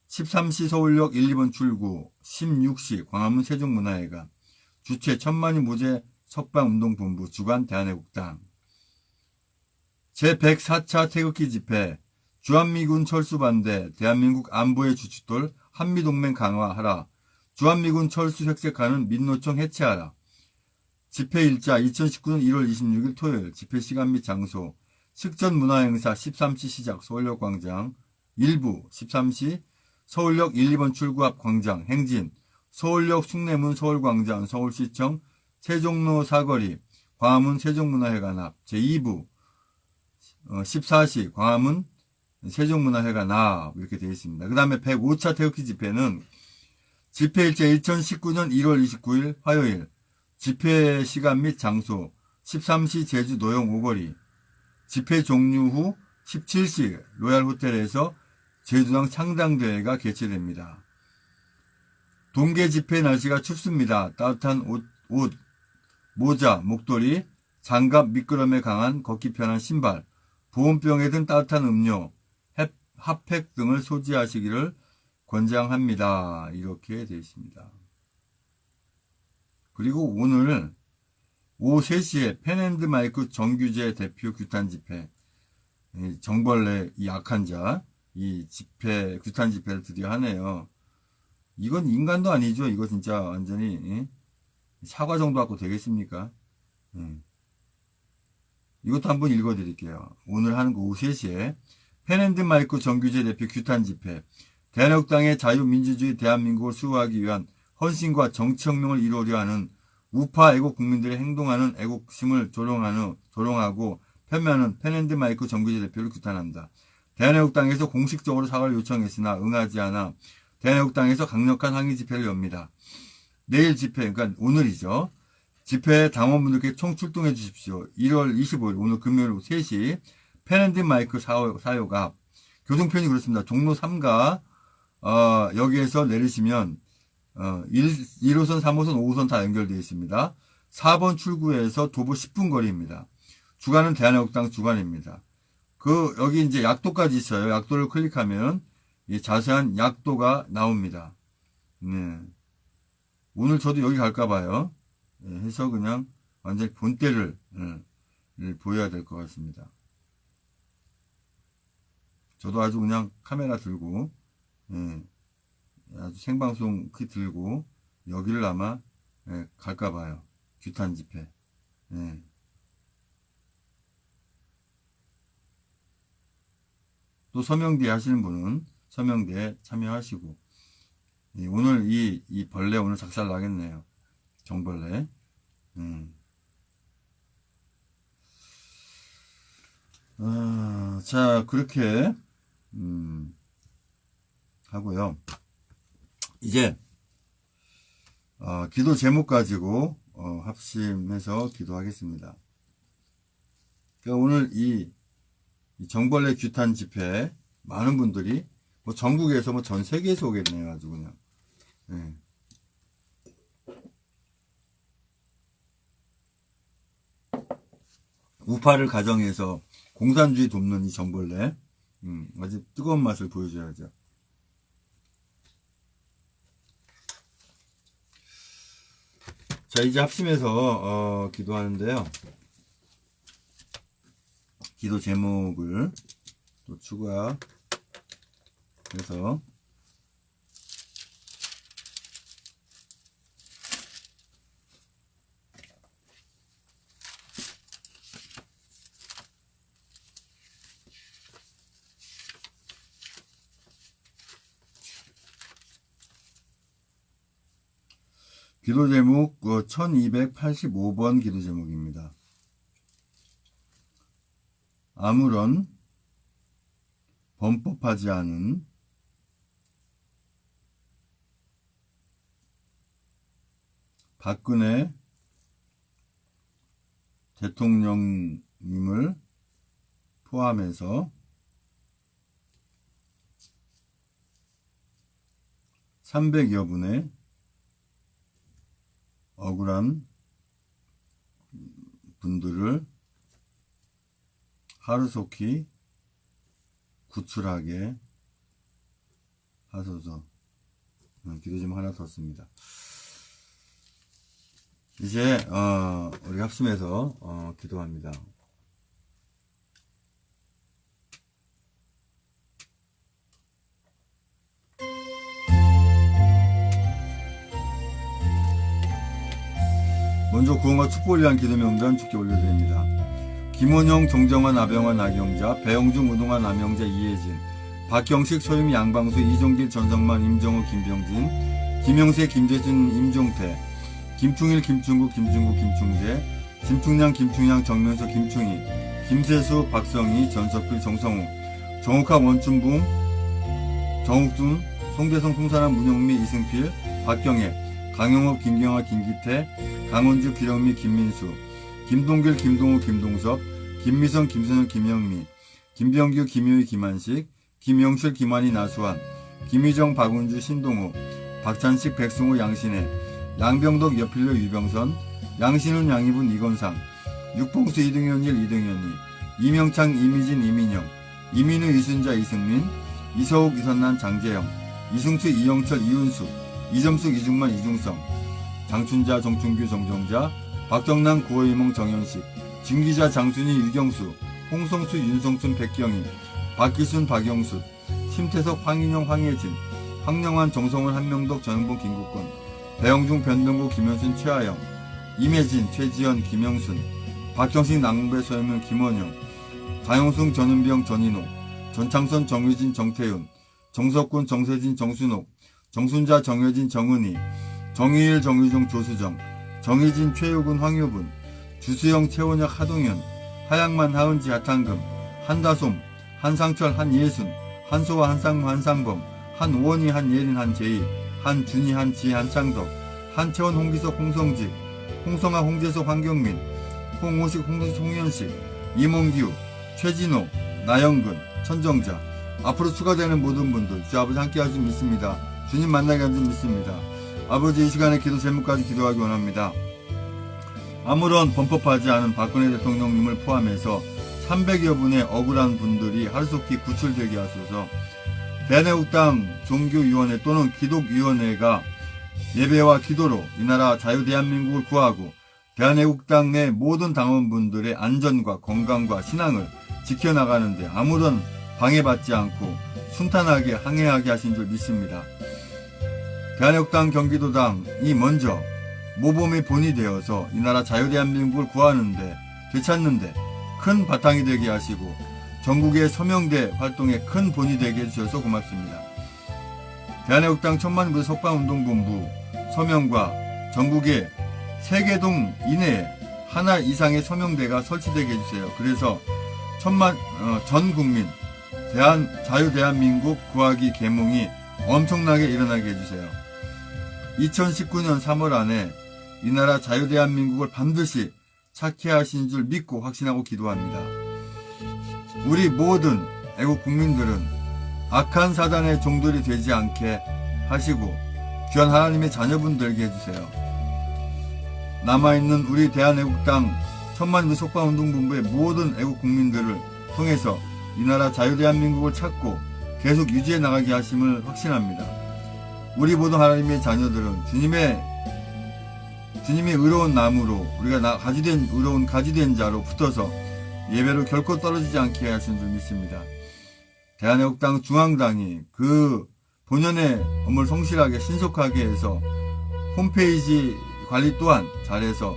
13시 서울역 1, 2번 출구, 16시 광화문 세종문화회관, 주최 천만이 무죄 석방운동본부, 주관 대한애국당. 제104차 태극기 집회, 주한미군 철수 반대, 대한민국 안보의 주춧돌, 한미동맹 강화하라. 주한미군 철수 획색하는 민노총 해체하라. 집회 일자 2019년 1월 26일 토요일, 집회 시간 및 장소, 식전문화행사 13시 시작 서울역 광장, 일부 13시 서울역 1, 2번 출구 앞 광장, 행진, 서울역 숭례문 서울광장, 서울시청 세종로 사거리, 광화문 세종문화회관 앞, 제2부 14시 광화문 세종문화회관 앞 이렇게 되어 있습니다. 그 다음에 105차 태극기 집회는 집회일자 2019년 1월 29일 화요일, 집회 시간 및 장소 13시 제주 노영 오거리, 집회 종료 후 17시 로얄호텔에서 제주당 창당대회가 개최됩니다. 동계 집회 날씨가 춥습니다. 따뜻한 옷, 모자, 목도리, 장갑, 미끄럼에 강한 걷기 편한 신발, 보온병에 든 따뜻한 음료, 핫팩 등을 소지하시기를 권장합니다. 이렇게 되어 있습니다. 그리고 오늘 오후 3시에 펜앤드마이크 정규재 대표 규탄 집회, 정벌레 이 악한 자, 이 집회, 규탄 집회를 드디어 하네요. 이건 인간도 아니죠. 이거 진짜 완전히 사과 정도 갖고 되겠습니까? 이것도 한번 읽어드릴게요. 오늘 하는 거 오후 3시에 펜앤드마이크 정규재 대표 규탄 집회, 대한애국당의 자유민주주의 대한민국을 수호하기 위한 헌신과 정치혁명을 이루려 하는 우파 애국 국민들의 행동하는 애국심을 조롱하고 폄훼하는 펜앤드마이크 정규재 대표를 규탄한다. 대한애국당에서 공식적으로 사과를 요청했으나 응하지 않아 대한애국당에서 강력한 항의 집회를 엽니다. 내일 집회, 그러니까 오늘이죠. 집회 당원분들께 총출동해 주십시오. 1월 25일 오늘 금요일 3시 펜앤드마이크 사역 앞. 교통편이 그렇습니다. 종로 3가 여기에서 내리시면 1호선, 3호선, 5호선 다 연결되어 있습니다. 4번 출구에서 도보 10분 거리입니다. 주간은 대한애국당 주간입니다. 여기 이제 약도까지 있어요. 약도를 클릭하면 이 자세한 약도가 나옵니다. 네. 오늘 저도 여기 갈까봐요. 해서 그냥 완전히 본때를 보여야 될 것 같습니다. 저도 아주 그냥 카메라 들고, 아주 생방송 들고, 여기를 아마, 갈까봐요. 규탄 집회. 또 서명대 하시는 분은 서명대에 참여하시고, 오늘 이 벌레 오늘 작살 나겠네요. 정벌레. 자, 그렇게, 하고요. 이제, 기도 제목 가지고, 합심해서 기도하겠습니다. 그러니까 오늘 이 정벌레 규탄 집회, 많은 분들이, 뭐 전국에서 뭐 전 세계에서 오겠네요. 아주 그냥. 우파를 가정해서 공산주의 돕는 이 정벌레, 아주 뜨거운 맛을 보여줘야죠. 자, 이제 합심해서 기도하는데요. 기도 제목을 또 추가해서 기도 제목 1285번 기도 제목입니다. 아무런 범법하지 않은 박근혜 대통령님을 포함해서 300여 분의 억울한 분들을 하루속히 구출하게 하소서. 기도 좀 하나 더 씁니다. 이제 우리 합심해서 기도합니다. 먼저 구원과 축복을 위한 기도 명단 주께 올려드립니다. 김원영, 정정환, 아병환, 나경자, 배영중, 우동환, 남영자, 이혜진, 박경식, 소유미, 양방수, 이종길, 전성만, 임정우, 김병진, 김영세, 김재준, 임종태, 김충일, 김충국, 김중국, 김충재, 김충량, 김충양, 정면서, 김충희, 김세수, 박성희, 전석필, 정성우, 정욱합, 원춘붕, 정욱준, 송대성, 송사람, 문영미, 이승필, 박경혜, 강영업, 김경아, 김기태, 강원주, 기령미, 김민수, 김동길, 김동호, 김동섭, 김미선, 김선영, 김영미, 김병규, 김효희, 김한식, 김영실, 김한희, 나수환, 김희정, 박운주, 신동호, 박찬식, 백승호, 양신혜, 양병덕, 여필로, 유병선, 양신훈, 양희분, 이건상, 육봉수, 이등현일, 이등현이, 이명창, 이미진, 이민영, 이민우, 이순자, 이승민, 이서욱, 이선난, 장재영, 이승수, 이영철, 이윤수, 이점숙, 이중만, 이중성, 장춘자, 정춘규, 정정자, 박정남, 구호이몽, 정현식, 진기자, 장순희, 유경수, 홍성수, 윤성순, 백경희, 박기순, 박영수, 심태석, 황인영, 황혜진, 황영환, 정성원, 한명덕, 전영봉, 김국권, 배영중, 변동구, 김현순, 최하영, 임혜진, 최지연, 김영순, 박경식, 남궁배, 서영명, 김원영, 장영승, 전은병, 전인호, 전창선, 정유진, 정태윤, 정석군, 정세진, 정순옥, 정순자, 정효진, 정은희, 정희일, 정유종, 조수정, 정희진, 최효근, 황효분, 주수영, 최원혁, 하동현, 하양만, 하은지, 하탄금, 한다솜, 한상철, 한예순, 한소와, 한상무, 한상범, 한오원희, 한예린, 한재희, 한준희, 한지, 한창덕, 한채원, 홍기석, 홍성직, 홍성아, 홍재석, 황경민, 홍호식, 홍선식, 홍현식, 이몽규, 최진호, 나영근, 천정자, 앞으로 추가되는 모든 분들 주 아버지 함께 하시 믿습니다. 주님 만나게 하시 믿습니다. 아버지, 이 시간에 기도 제목까지 기도하기 원합니다. 아무런 범법하지 않은 박근혜 대통령님을 포함해서 300여 분의 억울한 분들이 하루속히 구출되게 하소서. 대한애국당 종교위원회 또는 기독위원회가 예배와 기도로 이 나라 자유대한민국을 구하고 대한애국당 내 모든 당원분들의 안전과 건강과 신앙을 지켜나가는데 아무런 방해받지 않고 순탄하게 항해하게 하신 줄 믿습니다. 대한애국당 경기도당이 먼저 모범의 본이 되어서 이 나라 자유대한민국을 구하는데 되찾는데 큰 바탕이 되게 하시고 전국의 서명대 활동에 큰 본이 되게 해주셔서 고맙습니다. 대한애국당 천만부 석방운동본부 서명과 전국의 3개 동 이내에 하나 이상의 서명대가 설치되게 해주세요. 그래서 전 국민 자유대한민국 구하기 계몽이 엄청나게 일어나게 해주세요. 2019년 3월 안에 이 나라 자유대한민국을 반드시 찾게 하신 줄 믿고 확신하고 기도합니다. 우리 모든 애국 국민들은 악한 사단의 종들이 되지 않게 하시고 귀한 하나님의 자녀분들게 해주세요. 남아있는 우리 대한애국당 천만인민 석방운동본부의 모든 애국 국민들을 통해서 이 나라 자유대한민국을 찾고 계속 유지해 나가게 하심을 확신합니다. 우리 모든 하나님의 자녀들은 주님의 의로운 나무로 우리가 의로운 가지된 자로 붙어서 예배로 결코 떨어지지 않게 하신 줄 믿습니다. 대한애국당 중앙당이 그 본연의 업무를 성실하게 신속하게 해서 홈페이지 관리 또한 잘해서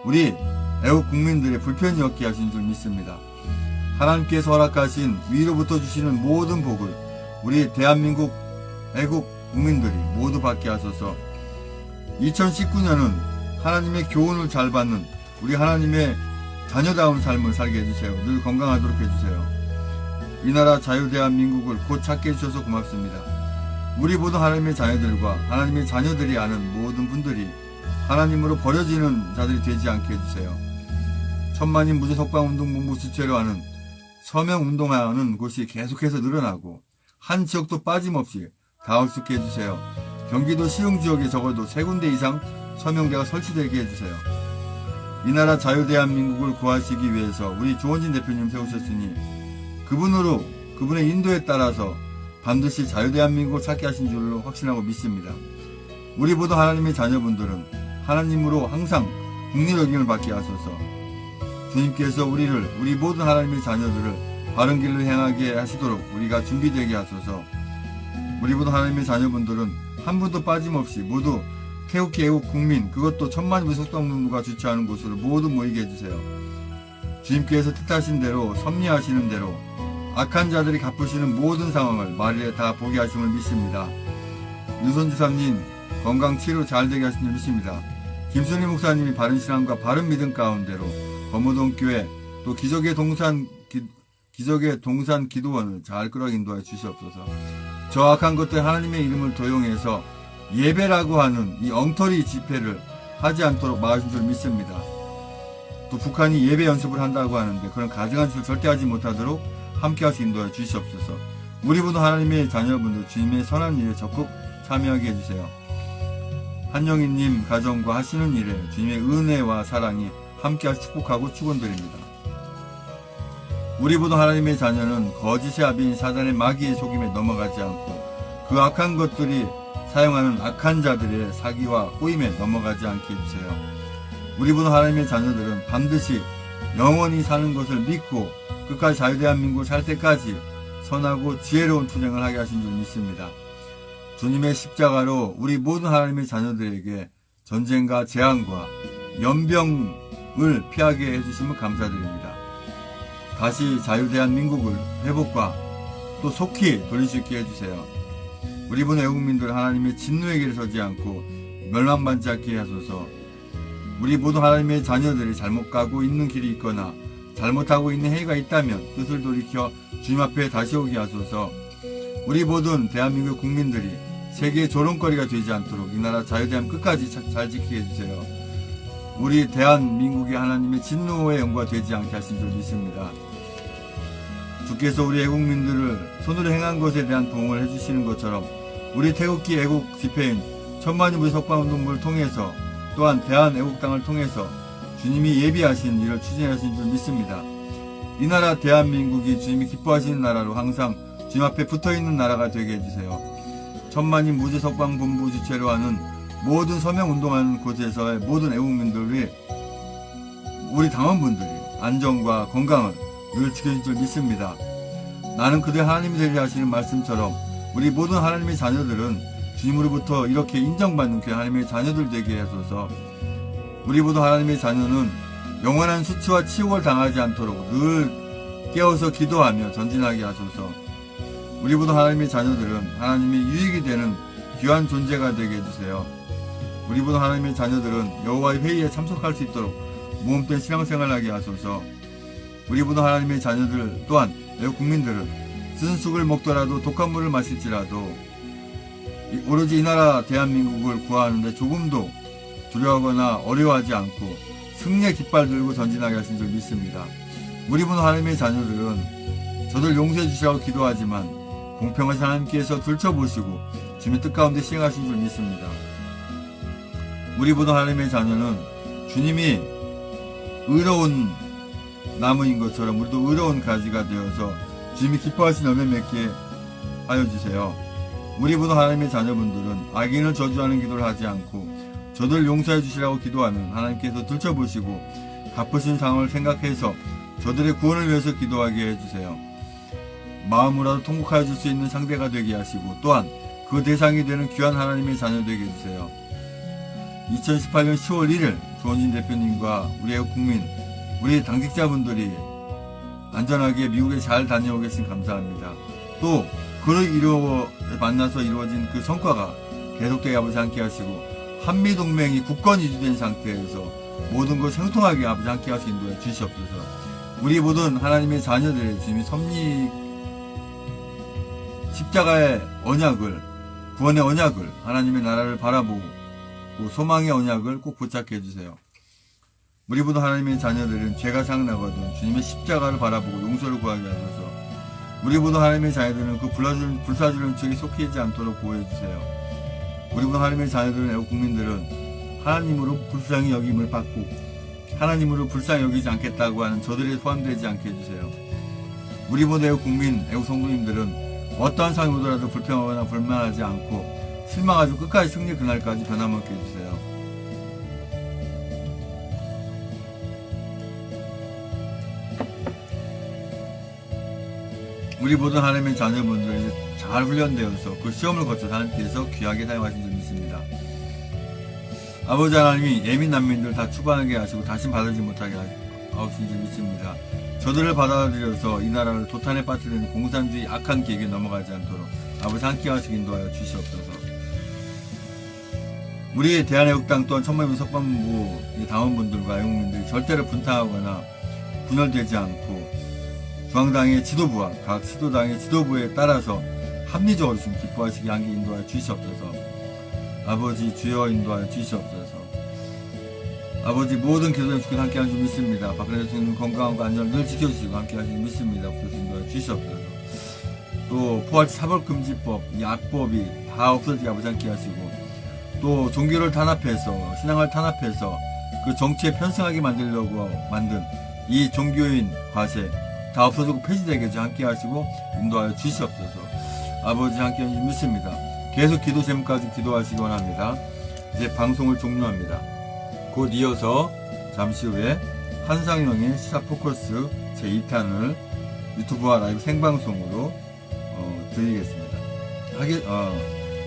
우리 애국 국민들의 불편이 없게 하신 줄 믿습니다. 하나님께서 허락하신 위로부터 주시는 모든 복을 우리 대한민국 애국 국민들이 모두 받게 하소서. 2019년은 하나님의 교훈을 잘 받는 우리 하나님의 자녀다운 삶을 살게 해주세요. 늘 건강하도록 해주세요. 이 나라 자유대한민국을 곧 찾게 해주셔서 고맙습니다. 우리 모든 하나님의 자녀들과 하나님의 자녀들이 아는 모든 분들이 하나님으로 버려지는 자들이 되지 않게 해주세요. 천만인 무죄석방운동본부 주최로 하는 서명운동하는 곳이 계속해서 늘어나고 한 지역도 빠짐없이 닿을 수 있게 해주세요. 경기도 시흥 지역에 적어도 3군데 이상 서명대가 설치되게 해주세요. 이 나라 자유대한민국을 구하시기 위해서 우리 조원진 대표님 세우셨으니 그분의 인도에 따라서 반드시 자유대한민국을 찾게 하신 줄로 확신하고 믿습니다. 우리 모두 하나님의 자녀분들은 하나님으로 항상 국리력임을 받게 하소서. 주님께서 우리 모든 하나님의 자녀들을 바른 길로 행하게 하시도록 우리가 준비되게 하소서. 우리 모두 하나님의 자녀분들은 한 분도 빠짐없이 모두 태극기 애국 국민, 그것도 천만인 무속동문부가 주최하는 곳으로 모두 모이게 해주세요. 주님께서 뜻하신 대로 섭리하시는 대로 악한 자들이 갚으시는 모든 상황을 말일에 다 보게 하심을 믿습니다. 유선지사님 건강 치료 잘 되게 하신 줄 믿습니다. 김순희 목사님이 바른 신앙과 바른 믿음 가운데로 범호동교회 또 기적의 동산 기도원을 잘 끌어 인도해 주시옵소서. 저 악한 것들 하나님의 이름을 도용해서 예배라고 하는 이 엉터리 집회를 하지 않도록 막으신 줄 믿습니다. 또 북한이 예배 연습을 한다고 하는데 그런 가증한 짓을 절대 하지 못하도록 함께하시 인도해 주시옵소서. 우리 모두 하나님의 자녀분들 주님의 선한 일에 적극 참여하게 해주세요. 한영희님 가정과 하시는 일에 주님의 은혜와 사랑이 함께하시 축복하고 축원드립니다. 우리 모두 하나님의 자녀는 거짓의 아비인 사단의 마귀의 속임에 넘어가지 않고 그 악한 것들이 사용하는 악한 자들의 사기와 꼬임에 넘어가지 않게 해주세요. 우리 모두 하나님의 자녀들은 반드시 영원히 사는 것을 믿고 끝까지 자유대한민국을 살 때까지 선하고 지혜로운 투쟁을 하게 하신 줄 믿습니다. 주님의 십자가로 우리 모든 하나님의 자녀들에게 전쟁과 재앙과 연병을 피하게 해주시면 감사드립니다. 다시 자유대한민국을 회복과 또 속히 돌릴 수 있게 해주세요. 우리 분 애국민들 하나님의 진노의 길에 서지 않고 멸망받지 않게 하소서. 우리 모두 하나님의 자녀들이 잘못 가고 있는 길이 있거나 잘못하고 있는 행위가 있다면 뜻을 돌이켜 주님 앞에 다시 오게 하소서. 우리 모든 대한민국 국민들이 세계의 조롱거리가 되지 않도록 이 나라 자유대한 끝까지 잘 지키게 해주세요. 우리 대한민국이 하나님의 진노의 영광 되지 않게 하신 줄 믿습니다. 주께서 우리 애국민들을 손으로 행한 것에 대한 도움을 해주시는 것처럼 우리 태극기 애국 집회인 천만인 무속방운동부를 통해서 또한 대한애국당을 통해서 주님이 예비하신 일을 추진하신 줄 믿습니다. 이 나라 대한민국이 주님이 기뻐하시는 나라로 항상 주님 앞에 붙어있는 나라가 되게 해주세요. 천만인 무죄석방본부 주최로 하는 모든 서명운동하는 곳에서의 모든 애국민들이 우리 당원분들이 안전과 건강을 늘 지켜줄 줄 믿습니다. 나는 그대 하나님이 되리라 하시는 말씀처럼 우리 모든 하나님의 자녀들은 주님으로부터 이렇게 인정받는 그 하나님의 자녀들 되게 하소서. 우리 모두 하나님의 자녀는 영원한 수치와 치욕을 당하지 않도록 늘 깨어서 기도하며 전진하게 하소서. 우리 모두 하나님의 자녀들은 하나님의 유익이 되는 귀한 존재가 되게 해주세요. 우리 모두 하나님의 자녀들은 여호와의 회의에 참석할 수 있도록 모험된 신앙생활하게 하소서. 우리 모두 하나님의 자녀들 또한 애국 국민들은 쓴 쑥을 먹더라도 독한 물을 마실지라도 오로지 이 나라 대한민국을 구하는데 조금도 두려워하거나 어려워하지 않고 승리의 깃발 들고 전진하게 하신 줄 믿습니다. 우리 모두 하나님의 자녀들은 저들 용서해 주시라고 기도하지만 공평하신 하나님께서 들춰보시고 주님의 뜻 가운데 시행하신 줄 믿습니다. 우리 모두 하나님의 자녀는 주님이 의로운 나무인 것처럼 우리도 의로운 가지가 되어서 주님이 기뻐하신 열매 맺게 하여 주세요. 우리 모두 하나님의 자녀분들은 악인을 저주하는 기도를 하지 않고 저들 용서해 주시라고 기도하는 하나님께서 들춰보시고 갚으신 상황을 생각해서 저들의 구원을 위해서 기도하게 해주세요. 마음으로라도 통곡하여 줄 수 있는 상대가 되게 하시고 또한 그 대상이 되는 귀한 하나님의 자녀 되게 해주세요. 2018년 10월 1일 조원진 대표님과 우리 애국 국민, 우리 당직자분들이 안전하게 미국에 잘 다녀오겠으니 감사합니다. 또 그를 만나서 이루어진 그 성과가 계속되게 아버지 함께 하시고 한미동맹이 국권 이주된 상태에서 모든 것을 형통하게 아버지 함께 하시고 인도해 주시옵소서. 우리 모든 하나님의 자녀들의 주님이 섭리 십자가의 언약을, 구원의 언약을, 하나님의 나라를 바라보고 소망의 언약을 꼭 붙잡게 해주세요. 우리 모든 하나님의 자녀들은 죄가 생각나거든 주님의 십자가를 바라보고 용서를 구하게 하셔서 우리 모든 하나님의 자녀들은 그 불사주는 죄에 속히지 않도록 보호해주세요. 우리 모든 하나님의 자녀들은 애국 국민들은 하나님으로 불쌍히 여김을 받고 하나님으로 불쌍히 여기지 않겠다고 하는 저들이 포함되지 않게 해주세요. 우리 모든 애국 국민, 애국 성도님들은 어떠한 상황이 오더라도 불평하거나 불만하지 않고 실망하지 끝까지 승리 그날까지 변함없게 해주세요. 우리 모든 하나님의 자녀분들이 잘 훈련되어서 그 시험을 거쳐 하나님께서 귀하게 사용하신 줄 믿습니다. 아버지 하나님이 예민 난민들 다 추방하게 하시고 다시 받아들이지 못하게 하신 줄 믿습니다. 저들을 받아들여서 이 나라를 도탄에 빠뜨리는 공산주의 악한 계획에 넘어가지 않도록 아버지 함께 하시고 인도하여 주시옵소서. 우리 대한애국당 또한 천만민 석방부 당원분들과 애국민들이 절대로 분탕하거나 분열되지 않고 중앙당의 지도부와 각 시도당의 지도부에 따라서 합리적으로 좀 기뻐하시게 하게 인도하여 주시옵소서. 아버지 주여 인도하여 주시옵소서. 아버지 모든 기도에 주께 함께 하시는 줄 믿습니다. 박근혜 대통령 건강과 안전을 늘 지켜주시고 함께 하시는 줄 믿습니다. 그래서 인도하여 주시옵소서. 또 포괄적 사법금지법, 이 악법이 다 없어지게 아버지 함께 하시고 또 종교를 탄압해서 신앙을 탄압해서 그 정치에 편승하게 만들려고 만든 이 종교인 과세 다 없어지고 폐지되게 함께 하시고 인도하여 주시옵소서. 아버지 함께 하시는 줄 믿습니다. 계속 기도 제목까지 기도하시기 원합니다. 이제 방송을 종료합니다. 곧 이어서 잠시 후에 한상영의 시사 포커스 제2탄을 유튜브와 라이브 생방송으로 드리겠습니다.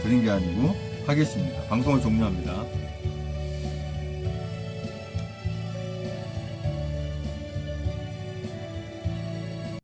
드린 게 아니고 하겠습니다. 방송을 종료합니다.